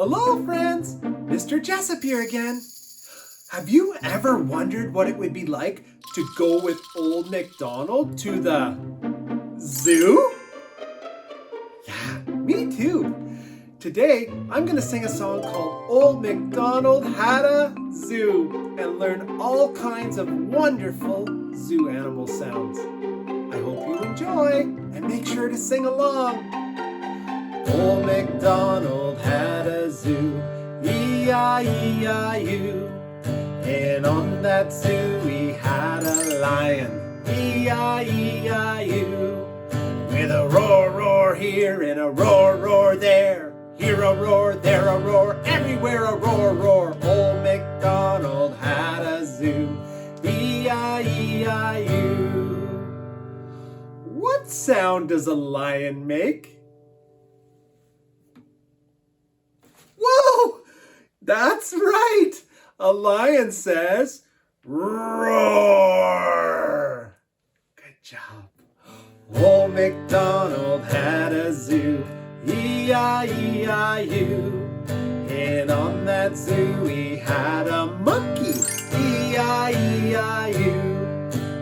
Hello, friends! Mr. Jessup here again. Have you ever wondered what it would be like to go with old MacDonald to the zoo? Yeah, me too. Today, I'm going to sing a song called Old MacDonald Had a Zoo and learn all kinds of wonderful zoo animal sounds. I hope you enjoy and make sure to sing along. Old MacDonald had a zoo, E-I-E-I-U. And on that zoo he had a lion, E-I-E-I-U. With a roar, roar here and a roar, roar there. Here a roar, there a roar, everywhere a roar, roar. Old MacDonald had a zoo, E-I-E-I-U. What sound does a lion make? Whoa! That's right! A lion says, roar! Good job. Old MacDonald had a zoo, E-I-E-I-U. And on that zoo he had a monkey, E-I-E-I-U.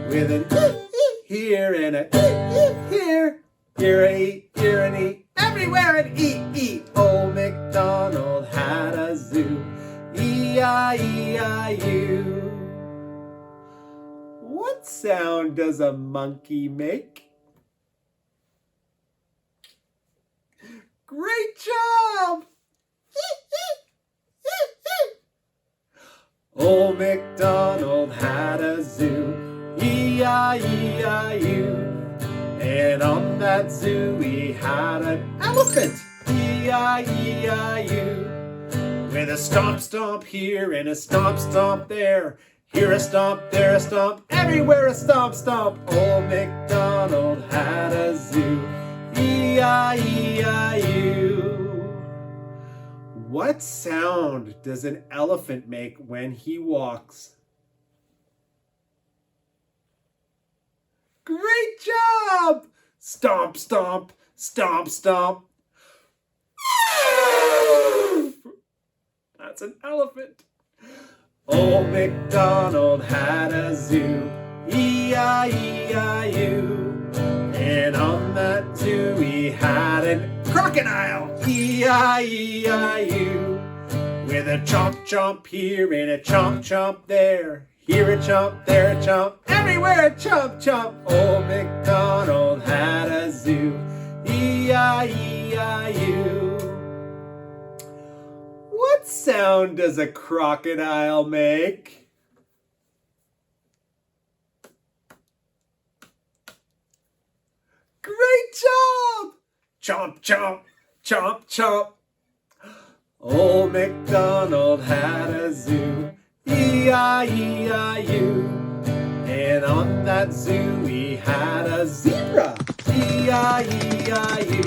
With an E here and a E here. Here a E, here an E, everywhere an E. Old MacDonald had a zoo, E-I-E-I-U. What sound does a monkey make? Great job! Old MacDonald had a zoo, E-I-E-I-U. And on that zoo he had an elephant, E-I-E-I-U. With a stomp, stomp here and a stomp, stomp there. Here a stomp, there a stomp, everywhere a stomp, stomp. Old MacDonald had a zoo, E-I-E-I-U. What sound does an elephant make when he walks? Great job! Stomp, stomp, stomp, stomp. That's an elephant. Old MacDonald had a zoo, E-I-E-I-U. And on that zoo he had a crocodile, E-I-E-I-U. With a chomp, chomp here and a chomp, chomp there. Here a chomp, there a chomp, everywhere a chomp, chomp. Old MacDonald had a zoo, E-I-E-I-U. What sound does a crocodile make? Great job! Chomp, chomp, chomp, chomp. Old MacDonald had a zoo, E-I-E-I-U. And on that zoo he had a zebra, E-I-E-I-U.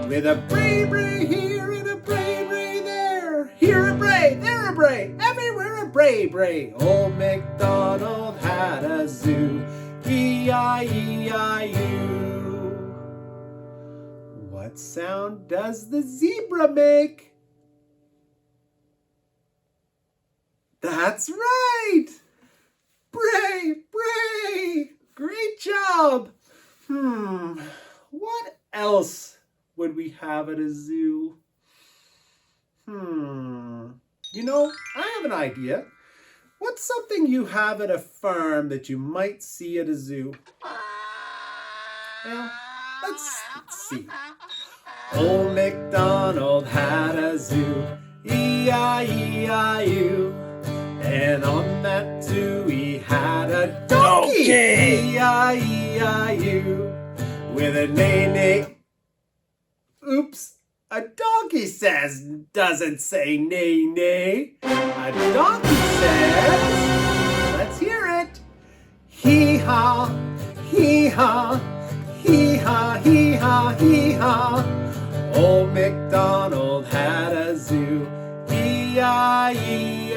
With a bray, bray here and a bray, bray there. Here a bray, there a bray, everywhere a bray, bray. Old MacDonald had a zoo, E-I-E-I-U. What sound does the zebra make? That's right! Bray, bray! Great job! What else would we have at a zoo? You know, I have an idea. What's something you have at a farm that you might see at a zoo? Well, let's see. Old MacDonald had a zoo, E-I-E-I-U. And on that zoo he had a donkey, E-I-E-I-U. With a neigh-neigh. Oops, a donkey doesn't say neigh-neigh. A donkey says, let's hear it. Hee-haw, hee-haw, hee-haw, hee-haw, hee-haw. Old MacDonald had a zoo, E-I-E-I-U.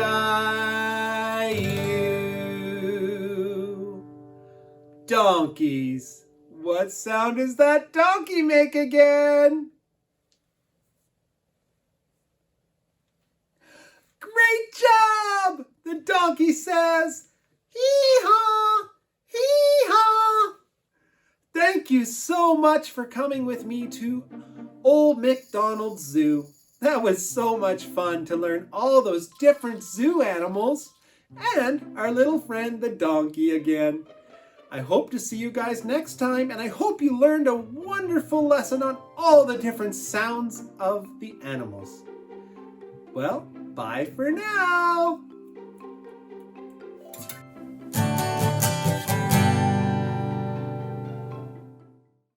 Donkeys. What sound does that donkey make again? donkey says, hee-haw, hee-haw. Thank you so much for coming with me to Old MacDonald's Zoo. That was so much fun to learn all those different zoo animals and our little friend the donkey again. I hope to see you guys next time, and I hope you learned a wonderful lesson on all the different sounds of the animals. Well, bye for now.